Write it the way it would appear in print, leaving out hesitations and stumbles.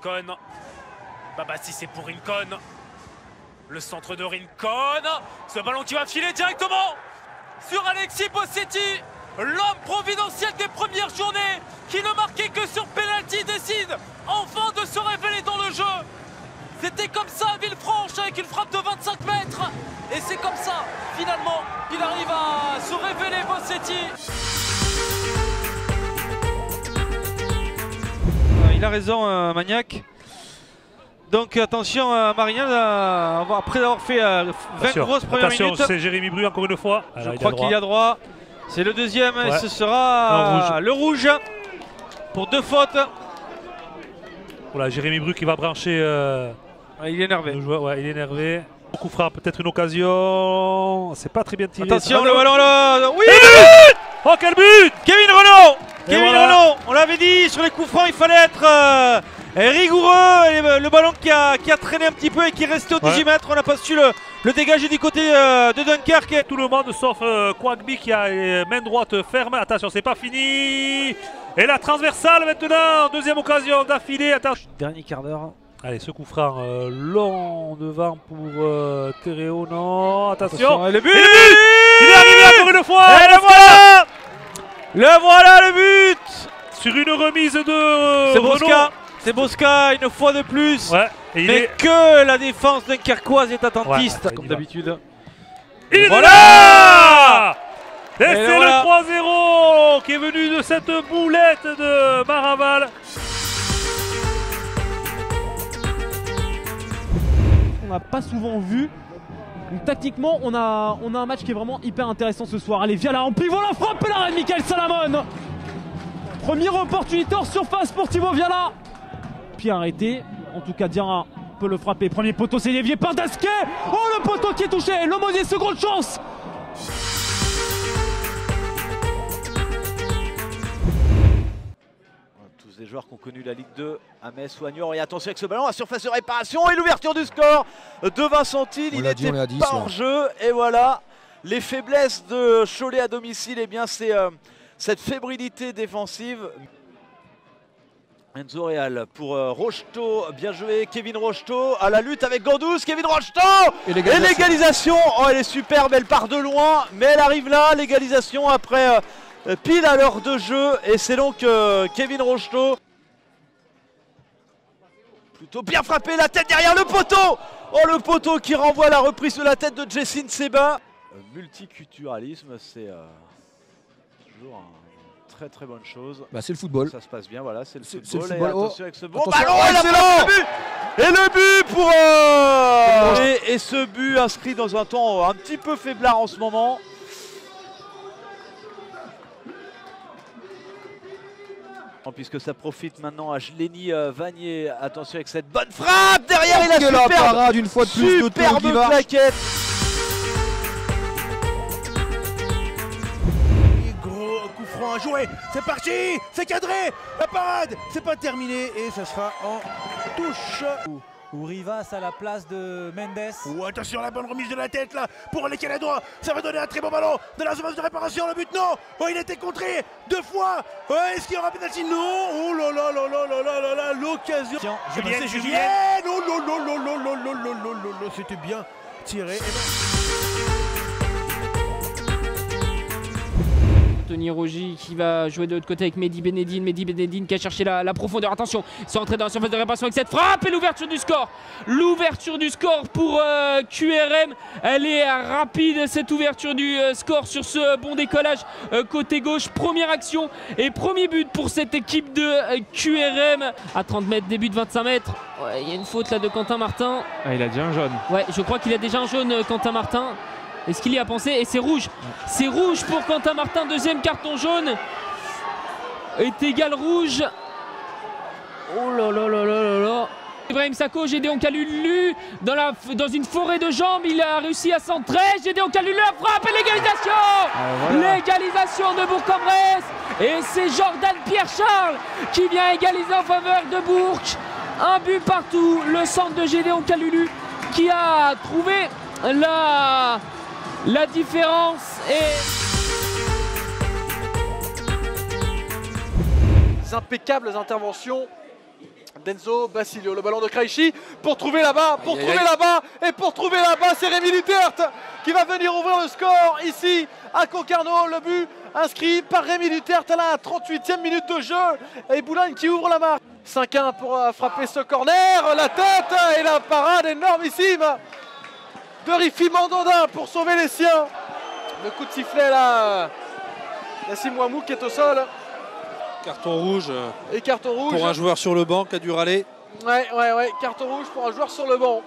Rincon. Babassi, c'est pour Rincon. Le centre de Rincon. Ce ballon qui va filer directement sur Alexis Bossetti. L'homme providentiel des premières journées, qui ne marquait que sur penalty, décide enfin de se révéler dans le jeu. C'était comme ça à Villefranche avec une frappe de 25 mètres. Et c'est comme ça, finalement, qu'il arrive à se révéler, Bossetti. Il a raison, Magnac. Donc attention, Marignane, après avoir fait 20 grosses premières minutes. C'est Jérémy Bru encore une fois. Je crois qu'il y a droit. C'est le deuxième et ce sera le rouge pour 2 fautes. Voilà, Jérémy Bru qui va brancher. Il est énervé. Ouais, il est énervé. Coup fera peut-être une occasion. C'est pas très bien tiré. Attention, le ballon là. Oui! Oh, quel but! Kevin Renaud! Kevin Renaud! On l'avait dit, sur les coups francs, il fallait être rigoureux. Et le ballon qui a traîné un petit peu et qui est resté au 18 mètres. On n'a pas su le dégager du côté de Dunkerque. Tout le monde sauf Kouagby qui a main droite ferme. Attention, c'est pas fini. Et la transversale maintenant. Deuxième occasion d'affilée. Dernier quart d'heure. Allez, ce coup franc long devant pour Terreo. Non, attention. Le but! Il est arrivé encore une fois. Et le voilà! Le voilà le but! Sur une remise de C'est Bosca. C'est Bosca une fois de plus. Ouais, mais que la défense dunkerquoise est attentiste, comme d'habitude. Il est là! Et c'est le 3-0 qui est venu de cette boulette de Maraval. On n'a pas souvent vu. Donc tactiquement, on a un match qui est vraiment hyper intéressant ce soir. Allez, viens là, en pivot, la frappe et l'arrêt de Michael Salamone. Première opportunité hors surface pour Thibaut Viala. Puis arrêté, en tout cas Diarra peut le frapper. Premier poteau, c'est dévié par Dasquet. Oh, le poteau qui est touché, Lomosier, seconde chance. Tous des joueurs qui ont connu la Ligue 2 à Metz ou à Niort. Et attention avec ce ballon, la surface de réparation et l'ouverture du score de Vincent Thiel. Il n'était pas hors jeu. Et voilà, les faiblesses de Cholet à domicile, et bien c'est cette fébrilité défensive. Enzo Real pour Rocheteau, bien joué, Kevin Rocheteau à la lutte avec Gandous, Kevin Rocheteau et l'égalisation. Oh, elle est superbe, elle part de loin, mais elle arrive là, l'égalisation après pile à l'heure de jeu, et c'est donc Kevin Rocheteau. Plutôt bien frappé, la tête derrière le poteau. Oh, le poteau qui renvoie la reprise de la tête de Jessine Seba. Multiculturalisme, c'est toujours une très bonne chose. Bah, c'est le football. Ça se passe bien, voilà, c'est le football. Et attention avec ce bon ballon, et le but pour et ce but inscrit dans un temps un petit peu faiblard en ce moment. Puisque ça profite maintenant à Jleni Vanier. Attention avec cette bonne frappe derrière, il a superbe, une fois de plus, superbe plaquette. Gros coup franc à jouer, c'est parti, c'est cadré, la parade, c'est pas terminé et ça sera en touche. Ou Rivas à la place de Mendes. Oh, attention, la bonne remise de la tête là pour les Canadois. Ça va donner un très bon ballon de la surface de réparation. Le but, non. Oh, il a été contré 2 fois. Oh, est-ce qu'il y aura pénalty? Non. Oh là là là là là là là là, l'occasion. Julien. Oh là là là là là là là là. C'était bien tiré. Anthony Rogy qui va jouer de l'autre côté avec Mehdi Benedine qui a cherché la profondeur. Attention, c'est entré dans la surface de réparation avec cette frappe et l'ouverture du score. L'ouverture du score pour QRM. Elle est rapide, cette ouverture du score sur ce bon décollage côté gauche. Première action et premier but pour cette équipe de QRM. À 30 mètres, début de 25 mètres. Ouais, il y a une faute là de Quentin Martin. Ah, il a déjà un jaune. Ouais, je crois qu'il a déjà un jaune, Quentin Martin. Est-ce qu'il y a pensé? Et c'est rouge. C'est rouge pour Quentin Martin. Deuxième carton jaune est égal rouge. Oh là là là là là là. Ibrahim Sakho, Gédéon Kalulu dans une forêt de jambes. Il a réussi à centrer. Gédéon Kalulu, la frappe et l'égalisation. L'égalisation de Bourg-en-Bresse. Et c'est Jordan Pierre-Charles qui vient égaliser en faveur de Bourg. Un but partout. Le centre de Gédéon Kalulu qui a trouvé la différence. Impeccables interventions Denzo Basilio, le ballon de Krejci pour trouver là-bas, pour trouver là-bas, c'est Rémi Duterte qui va venir ouvrir le score ici à Concarneau. Le but inscrit par Rémi Duterte à la 38e minute de jeu et Boulogne qui ouvre la marque. 5-1 pour frapper ce corner, la tête et la parade énormissime de Rifi Mandanda pour sauver les siens. Le coup de sifflet là, Nassim Ouamou qui est au sol. Carton rouge. Et carton rouge pour un joueur sur le banc qui a dû râler. Ouais, carton rouge pour un joueur sur le banc.